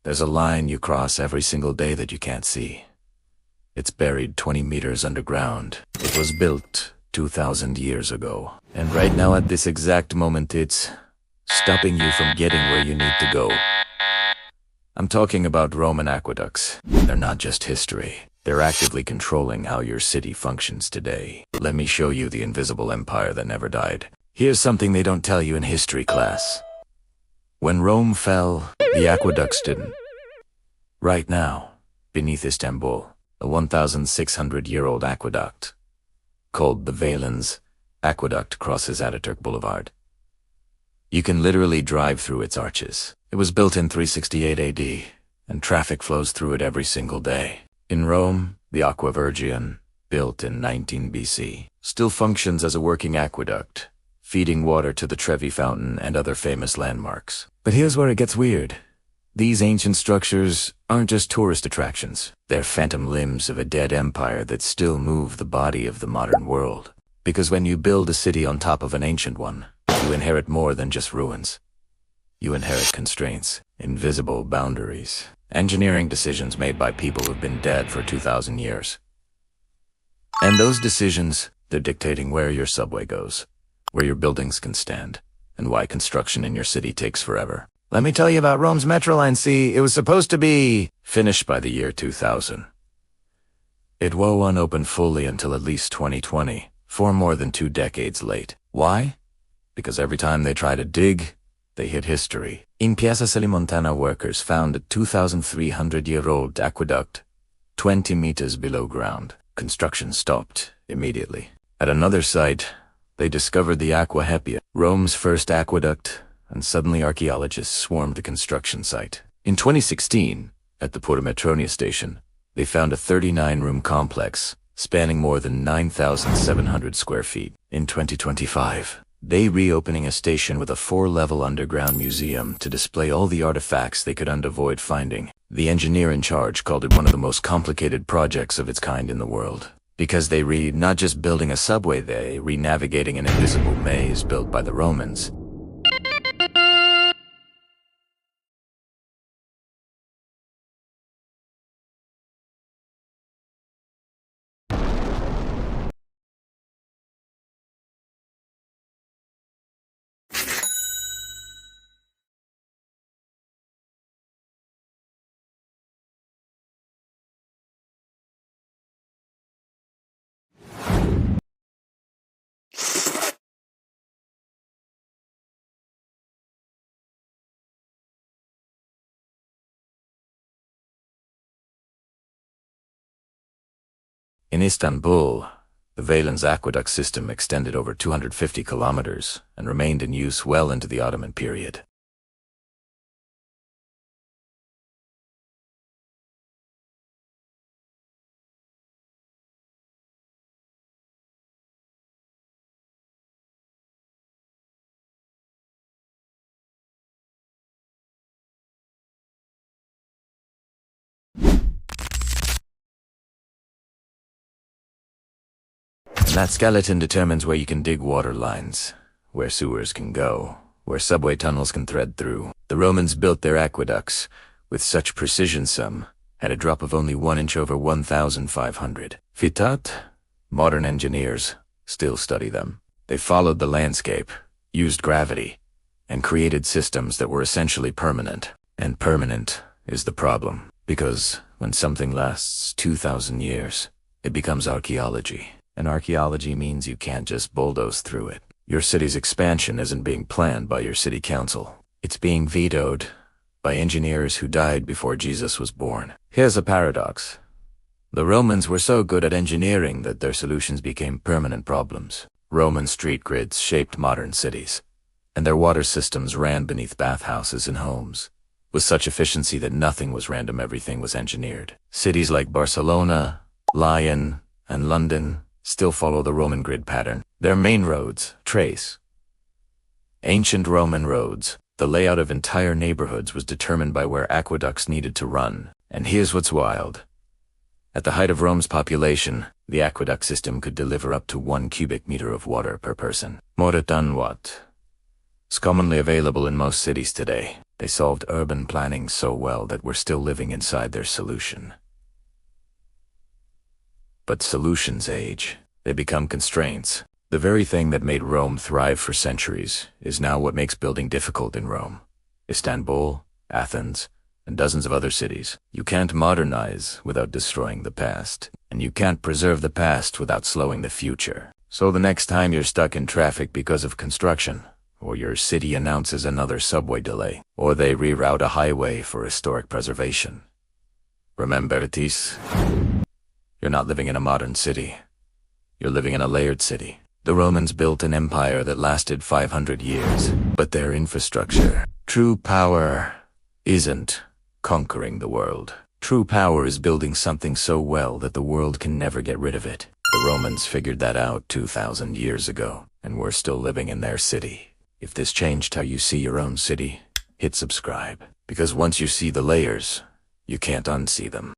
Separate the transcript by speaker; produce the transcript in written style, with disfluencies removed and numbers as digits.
Speaker 1: There's a line you cross every single day that you can't see. It's buried 20 meters underground. It was built 2,000 years ago. And right now at this exact moment it's stopping you from getting where you need to go. I'm talking about Roman aqueducts. They're not just history. They're actively controlling how your city functions today. Let me show you the invisible empire that never died. Here's something they don't tell you in history class. When Rome fell, the aqueducts didn't. Right now, beneath Istanbul, a 1,600-year-old aqueduct, called the Valens Aqueduct, crosses Ataturk Boulevard. You can literally drive through its arches. It was built in 368 AD, and traffic flows through it every single day. In Rome, the Aqua Virgin, built in 19 BC, still functions as a working aqueduct, feeding water to the Trevi Fountain and other famous landmarks. But here's where it gets weird. These ancient structures aren't just tourist attractions. They're phantom limbs of a dead empire that still move the body of the modern world. Because when you build a city on top of an ancient one, you inherit more than just ruins. You inherit constraints, invisible boundaries, engineering decisions made by people who've been dead for 2,000 years. And those decisions, they're dictating where your subway goes, where your buildings can stand, and why construction in your city takes forever. Let me tell you about Rome's Metro Line. See, it was supposed to be finished by the year 2000. It won't open fully until at least 2020, more than 2 decades late. Why? Because every time they try to dig, they hit history. In Piazza Salimontana, workers found a 2,300-year-old aqueduct 20 meters below ground. Construction stopped immediately. At another site, they discovered the Aqua Hepia, Rome's first aqueduct, and suddenly archaeologists swarmed the construction site. In 2016, at the Porta Metronia station, they found a 39-room complex spanning more than 9,700 square feet. In 2025, they reopening a station with a 4-level underground museum to display all the artifacts they couldn't avoid finding. The engineer in charge called it one of the most complicated projects of its kind in the world. Because they not just building a subway, they re-navigating an invisible maze built by the Romans. In Istanbul, the Valens aqueduct system extended over 250 kilometers and remained in use well into the Ottoman period. And that skeleton determines where you can dig water lines, where sewers can go, where subway tunnels can thread through. The Romans built their aqueducts with such precision some had a drop of only 1 inch over 1,500 feet. Modern engineers still study them. They followed the landscape, used gravity, and created systems that were essentially permanent. And permanent is the problem, because when something lasts 2,000 years, it becomes archaeology. And archaeology means you can't just bulldoze through it. Your city's expansion isn't being planned by your city council. It's being vetoed by engineers who died before Jesus was born. Here's a paradox. The Romans were so good at engineering that their solutions became permanent problems. Roman street grids shaped modern cities, and their water systems ran beneath bathhouses and homes. With such efficiency that nothing was random, everything was engineered. Cities like Barcelona, Lyon, and London still follow the Roman grid pattern. Their main roads trace ancient Roman roads. The layout of entire neighborhoods was determined by where aqueducts needed to run. And here's what's wild. At the height of Rome's population, the aqueduct system could deliver up to 1 cubic meter of water per person. More than what? It's commonly available in most cities today. They solved urban planning so well that we're still living inside their solution. But solutions age. They become constraints. The very thing that made Rome thrive for centuries is now what makes building difficult in Rome. Istanbul, Athens, and dozens of other cities. You can't modernize without destroying the past, and you can't preserve the past without slowing the future. So the next time you're stuck in traffic because of construction, or your city announces another subway delay, or they reroute a highway for historic preservation, remember this: you're not living in a modern city. You're living in a layered city. The Romans built an empire that lasted 500 years, but their infrastructure, true power, isn't conquering the world. True power is building something so well that the world can never get rid of it. The Romans figured that out 2,000 years ago, and we're still living in their city. If this changed how you see your own city, hit subscribe. Because once you see the layers, you can't unsee them.